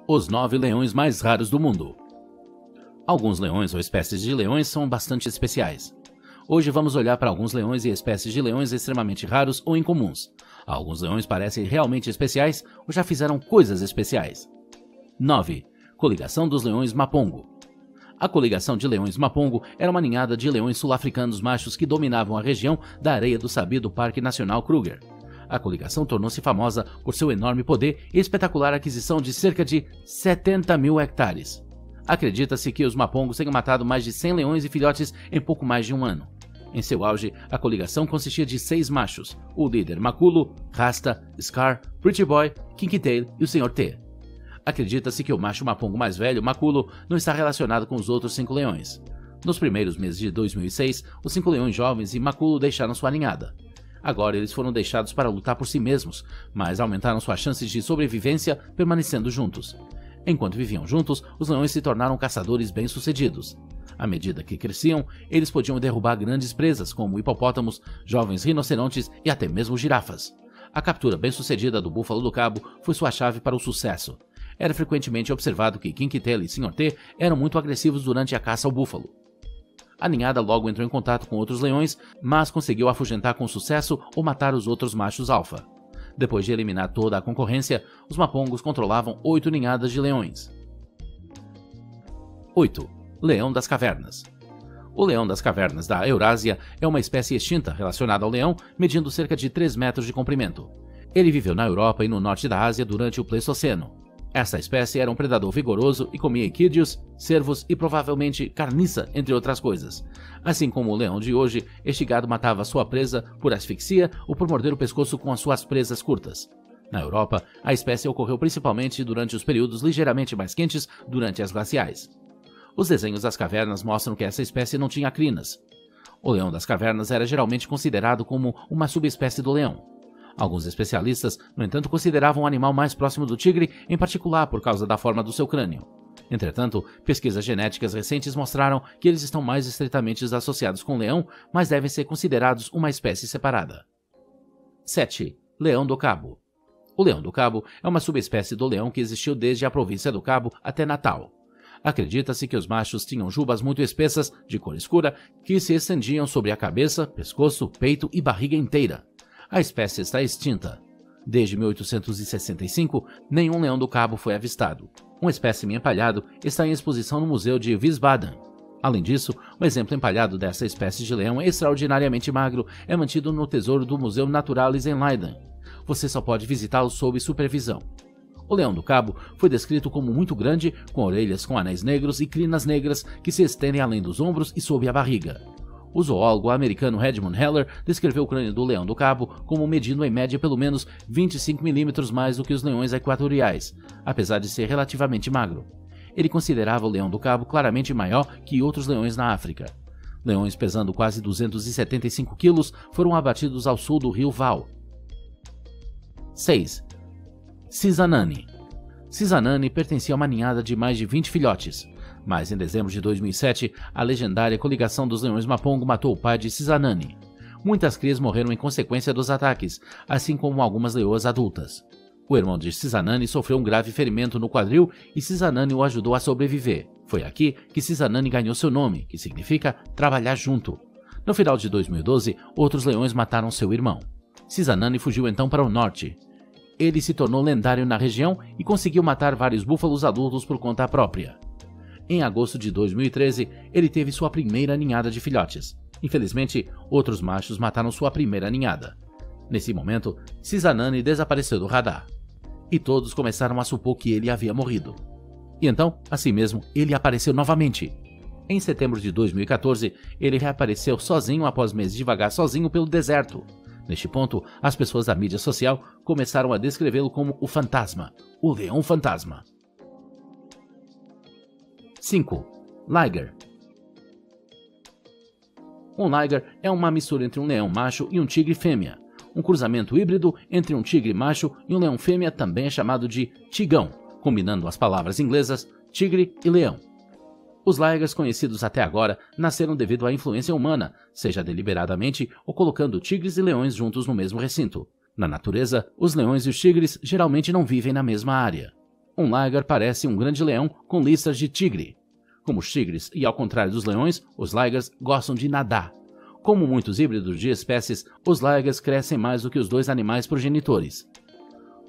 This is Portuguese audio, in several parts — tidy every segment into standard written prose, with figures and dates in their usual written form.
Os 9 leões mais raros do mundo. Alguns leões ou espécies de leões são bastante especiais. Hoje vamos olhar para alguns leões e espécies de leões extremamente raros ou incomuns. Alguns leões parecem realmente especiais ou já fizeram coisas especiais. 9. Coligação dos leões Mapongo. A coligação de leões Mapongo era uma ninhada de leões sul-africanos machos que dominavam a região da areia do Sabi do Parque Nacional Kruger. A coligação tornou-se famosa por seu enorme poder e espetacular aquisição de cerca de 70 mil hectares. Acredita-se que os Mapongos tenham matado mais de 100 leões e filhotes em pouco mais de um ano. Em seu auge, a coligação consistia de 6 machos, o líder Maculo, Rasta, Scar, Pretty Boy, Kinky Tail e o Sr. T. Acredita-se que o macho Mapongo mais velho, Maculo, não está relacionado com os outros 5 leões. Nos primeiros meses de 2006, os 5 leões jovens e Maculo deixaram sua ninhada. Agora eles foram deixados para lutar por si mesmos, mas aumentaram suas chances de sobrevivência permanecendo juntos. Enquanto viviam juntos, os leões se tornaram caçadores bem-sucedidos. À medida que cresciam, eles podiam derrubar grandes presas como hipopótamos, jovens rinocerontes e até mesmo girafas. A captura bem-sucedida do búfalo do cabo foi sua chave para o sucesso. Era frequentemente observado que Kinky Tail e Sr. T eram muito agressivos durante a caça ao búfalo. A ninhada logo entrou em contato com outros leões, mas conseguiu afugentar com sucesso ou matar os outros machos alfa. Depois de eliminar toda a concorrência, os Mapongos controlavam 8 ninhadas de leões. 8. Leão das cavernas. O leão das cavernas da Eurásia é uma espécie extinta relacionada ao leão, medindo cerca de 3 metros de comprimento. Ele viveu na Europa e no norte da Ásia durante o Pleistoceno. Essa espécie era um predador vigoroso e comia equídeos, cervos e provavelmente carniça, entre outras coisas. Assim como o leão de hoje, este gado matava sua presa por asfixia ou por morder o pescoço com as suas presas curtas. Na Europa, a espécie ocorreu principalmente durante os períodos ligeiramente mais quentes durante as glaciais. Os desenhos das cavernas mostram que essa espécie não tinha crinas. O leão das cavernas era geralmente considerado como uma subespécie do leão. Alguns especialistas, no entanto, consideravam o animal mais próximo do tigre, em particular por causa da forma do seu crânio. Entretanto, pesquisas genéticas recentes mostraram que eles estão mais estreitamente associados com o leão, mas devem ser considerados uma espécie separada. 7. Leão do Cabo. O leão do Cabo é uma subespécie do leão que existiu desde a província do Cabo até Natal. Acredita-se que os machos tinham jubas muito espessas, de cor escura, que se estendiam sobre a cabeça, pescoço, peito e barriga inteira. A espécie está extinta. Desde 1865, nenhum leão do Cabo foi avistado. Um espécime empalhado está em exposição no Museu de Wiesbaden. Além disso, o exemplo empalhado dessa espécie de leão extraordinariamente magro é mantido no tesouro do Museu Naturalis em Leiden. Você só pode visitá-lo sob supervisão. O leão do Cabo foi descrito como muito grande, com orelhas com anéis negros e crinas negras que se estendem além dos ombros e sob a barriga. O zoólogo americano Edmund Heller descreveu o crânio do leão do Cabo como medindo em média pelo menos 25 milímetros mais do que os leões equatoriais, apesar de ser relativamente magro. Ele considerava o leão do Cabo claramente maior que outros leões na África. Leões pesando quase 275 quilos foram abatidos ao sul do rio Vaal. 6. Sizanani. Sizanani pertencia a uma ninhada de mais de 20 filhotes. Mas em dezembro de 2007, a legendária coligação dos leões Mapongo matou o pai de Sizanani. Muitas crias morreram em consequência dos ataques, assim como algumas leoas adultas. O irmão de Sizanani sofreu um grave ferimento no quadril e Sizanani o ajudou a sobreviver. Foi aqui que Sizanani ganhou seu nome, que significa trabalhar junto. No final de 2012, outros leões mataram seu irmão. Sizanani fugiu então para o norte. Ele se tornou lendário na região e conseguiu matar vários búfalos adultos por conta própria. Em agosto de 2013, ele teve sua primeira ninhada de filhotes. Infelizmente, outros machos mataram sua primeira ninhada. Nesse momento, Sizanani desapareceu do radar. E todos começaram a supor que ele havia morrido. E então, assim mesmo, ele apareceu novamente. Em setembro de 2014, ele reapareceu sozinho após meses de vagar sozinho pelo deserto. Neste ponto, as pessoas da mídia social começaram a descrevê-lo como o fantasma, o leão fantasma. 5. Liger. Um liger é uma mistura entre um leão macho e um tigre fêmea. Um cruzamento híbrido entre um tigre macho e um leão fêmea também é chamado de tigão, combinando as palavras inglesas tigre e leão. Os ligers conhecidos até agora nasceram devido à influência humana, seja deliberadamente ou colocando tigres e leões juntos no mesmo recinto. Na natureza, os leões e os tigres geralmente não vivem na mesma área. Um liger parece um grande leão com listas de tigre. Como os tigres e ao contrário dos leões, os ligers gostam de nadar. Como muitos híbridos de espécies, os ligers crescem mais do que os dois animais progenitores.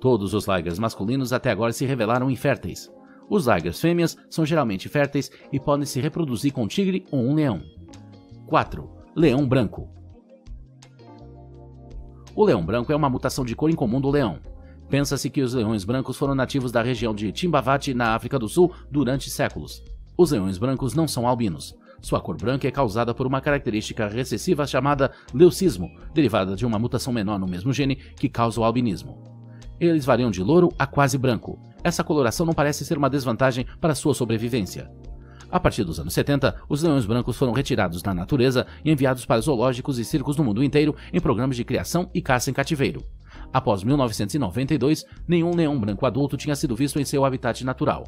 Todos os ligers masculinos até agora se revelaram inférteis. Os ligers fêmeas são geralmente férteis e podem se reproduzir com um tigre ou um leão. 4. Leão branco. O leão branco é uma mutação de cor incomum do leão. Pensa-se que os leões brancos foram nativos da região de Timbavati, na África do Sul, durante séculos. Os leões brancos não são albinos. Sua cor branca é causada por uma característica recessiva chamada leucismo, derivada de uma mutação menor no mesmo gene que causa o albinismo. Eles variam de louro a quase branco. Essa coloração não parece ser uma desvantagem para sua sobrevivência. A partir dos anos 70, os leões brancos foram retirados da natureza e enviados para zoológicos e circos no mundo inteiro em programas de criação e caça em cativeiro. Após 1992, nenhum leão branco adulto tinha sido visto em seu habitat natural.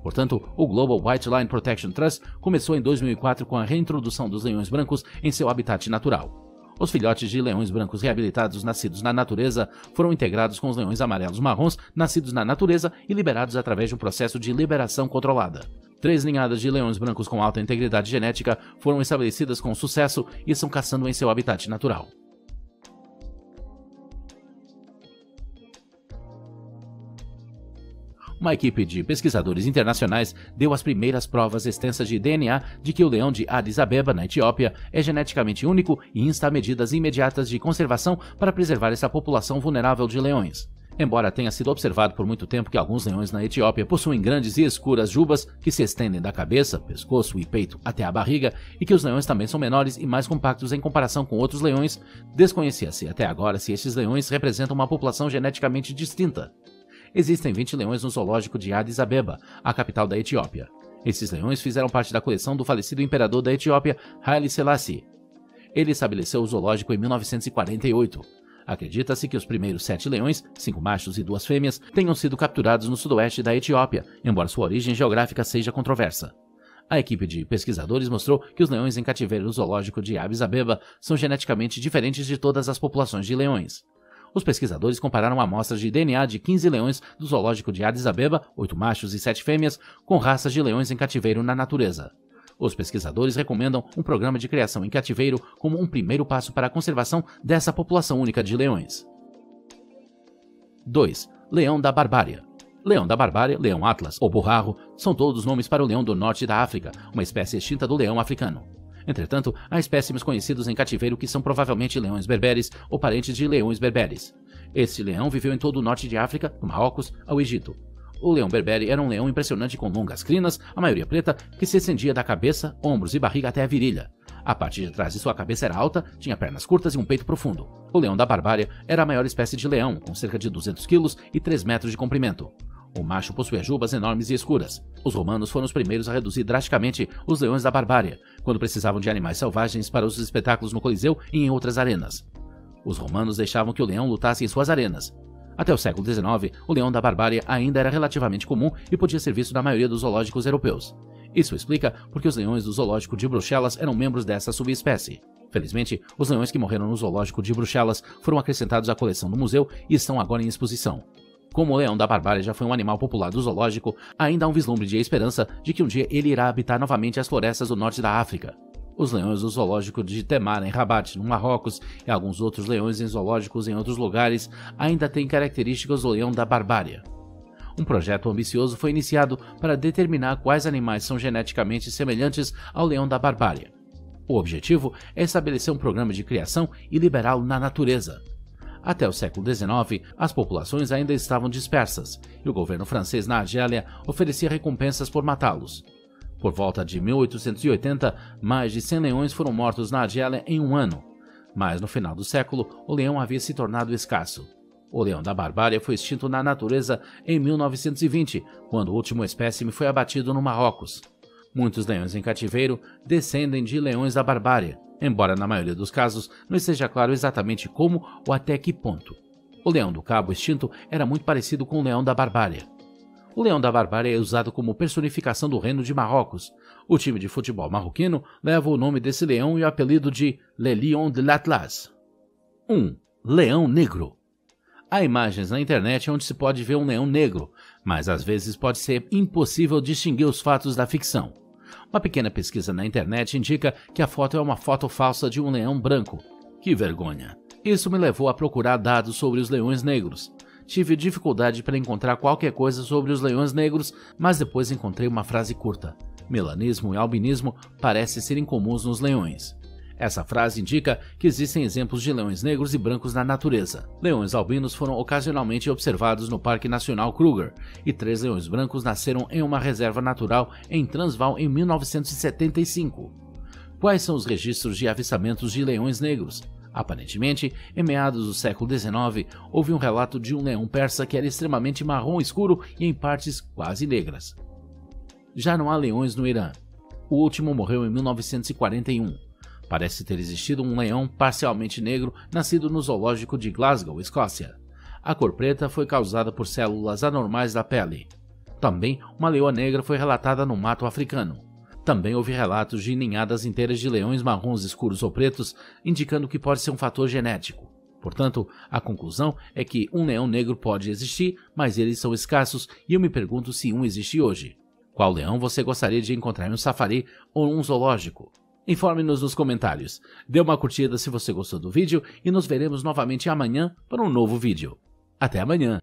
Portanto, o Global White Line Protection Trust começou em 2004 com a reintrodução dos leões brancos em seu habitat natural. Os filhotes de leões brancos reabilitados nascidos na natureza foram integrados com os leões amarelos marrons nascidos na natureza e liberados através de um processo de liberação controlada. 3 ninhadas de leões brancos com alta integridade genética foram estabelecidas com sucesso e estão caçando em seu habitat natural. Uma equipe de pesquisadores internacionais deu as primeiras provas extensas de DNA de que o leão de Addis Abeba, na Etiópia, é geneticamente único e insta a medidas imediatas de conservação para preservar essa população vulnerável de leões. Embora tenha sido observado por muito tempo que alguns leões na Etiópia possuem grandes e escuras jubas que se estendem da cabeça, pescoço e peito até a barriga, e que os leões também são menores e mais compactos em comparação com outros leões, desconhecia-se até agora se estes leões representam uma população geneticamente distinta. Existem 20 leões no zoológico de Addis Abeba, a capital da Etiópia. Esses leões fizeram parte da coleção do falecido imperador da Etiópia, Haile Selassie. Ele estabeleceu o zoológico em 1948. Acredita-se que os primeiros 7 leões, 5 machos e 2 fêmeas, tenham sido capturados no sudoeste da Etiópia, embora sua origem geográfica seja controversa. A equipe de pesquisadores mostrou que os leões em cativeiro do zoológico de Addis Abeba são geneticamente diferentes de todas as populações de leões. Os pesquisadores compararam amostras de DNA de 15 leões do zoológico de Addis Abeba, 8 machos e 7 fêmeas, com raças de leões em cativeiro na natureza. Os pesquisadores recomendam um programa de criação em cativeiro como um primeiro passo para a conservação dessa população única de leões. 2. Leão da Barbária. Leão da Barbária, leão Atlas ou borrarro são todos nomes para o leão do norte da África, uma espécie extinta do leão africano. Entretanto, há espécimes conhecidos em cativeiro que são provavelmente leões berberes ou parentes de leões berberes. Este leão viveu em todo o norte de África, do Marrocos ao Egito. O leão berbere era um leão impressionante com longas crinas, a maioria preta, que se estendia da cabeça, ombros e barriga até a virilha. A parte de trás de sua cabeça era alta, tinha pernas curtas e um peito profundo. O leão da Barbária era a maior espécie de leão, com cerca de 200 quilos e 3 metros de comprimento. O macho possuía jubas enormes e escuras. Os romanos foram os primeiros a reduzir drasticamente os leões da Barbária, quando precisavam de animais selvagens para os espetáculos no Coliseu e em outras arenas. Os romanos deixavam que o leão lutasse em suas arenas. Até o século XIX, o leão da Barbária ainda era relativamente comum e podia ser visto na maioria dos zoológicos europeus. Isso explica porque os leões do zoológico de Bruxelas eram membros dessa subespécie. Felizmente, os leões que morreram no zoológico de Bruxelas foram acrescentados à coleção do museu e estão agora em exposição. Como o leão da Barbária já foi um animal popular do zoológico, ainda há um vislumbre de esperança de que um dia ele irá habitar novamente as florestas do norte da África. Os leões do zoológico de Temara, em Rabat, no Marrocos, e alguns outros leões em zoológicos em outros lugares ainda têm características do leão da Barbária. Um projeto ambicioso foi iniciado para determinar quais animais são geneticamente semelhantes ao leão da Barbária. O objetivo é estabelecer um programa de criação e liberá-lo na natureza. Até o século XIX, as populações ainda estavam dispersas, e o governo francês na Argélia oferecia recompensas por matá-los. Por volta de 1880, mais de 100 leões foram mortos na Argélia em um ano, mas no final do século, o leão havia se tornado escasso. O leão da Barbária foi extinto na natureza em 1920, quando o último espécime foi abatido no Marrocos. Muitos leões em cativeiro descendem de leões da Barbária, embora na maioria dos casos não esteja claro exatamente como ou até que ponto. O leão do Cabo extinto era muito parecido com o leão da Barbária. O leão da Barbária é usado como personificação do reino de Marrocos. O time de futebol marroquino leva o nome desse leão e o apelido de Le Lion de l'Atlas. 1. Leão negro. Há imagens na internet onde se pode ver um leão negro, mas às vezes pode ser impossível distinguir os fatos da ficção. Uma pequena pesquisa na internet indica que a foto é uma foto falsa de um leão branco. Que vergonha! Isso me levou a procurar dados sobre os leões negros. Tive dificuldade para encontrar qualquer coisa sobre os leões negros, mas depois encontrei uma frase curta. Melanismo e albinismo parecem ser incomuns nos leões. Essa frase indica que existem exemplos de leões negros e brancos na natureza. Leões albinos foram ocasionalmente observados no Parque Nacional Kruger, e 3 leões brancos nasceram em uma reserva natural em Transvaal em 1975. Quais são os registros de avistamentos de leões negros? Aparentemente, em meados do século XIX, houve um relato de um leão persa que era extremamente marrom escuro e em partes quase negras. Já não há leões no Irã. O último morreu em 1941. Parece ter existido um leão parcialmente negro nascido no zoológico de Glasgow, Escócia. A cor preta foi causada por células anormais da pele. Também uma leoa negra foi relatada no mato africano. Também houve relatos de ninhadas inteiras de leões marrons escuros ou pretos, indicando que pode ser um fator genético. Portanto, a conclusão é que um leão negro pode existir, mas eles são escassos e eu me pergunto se um existe hoje. Qual leão você gostaria de encontrar em um safari ou um zoológico? Informe-nos nos comentários. Dê uma curtida se você gostou do vídeo e nos veremos novamente amanhã para um novo vídeo. Até amanhã!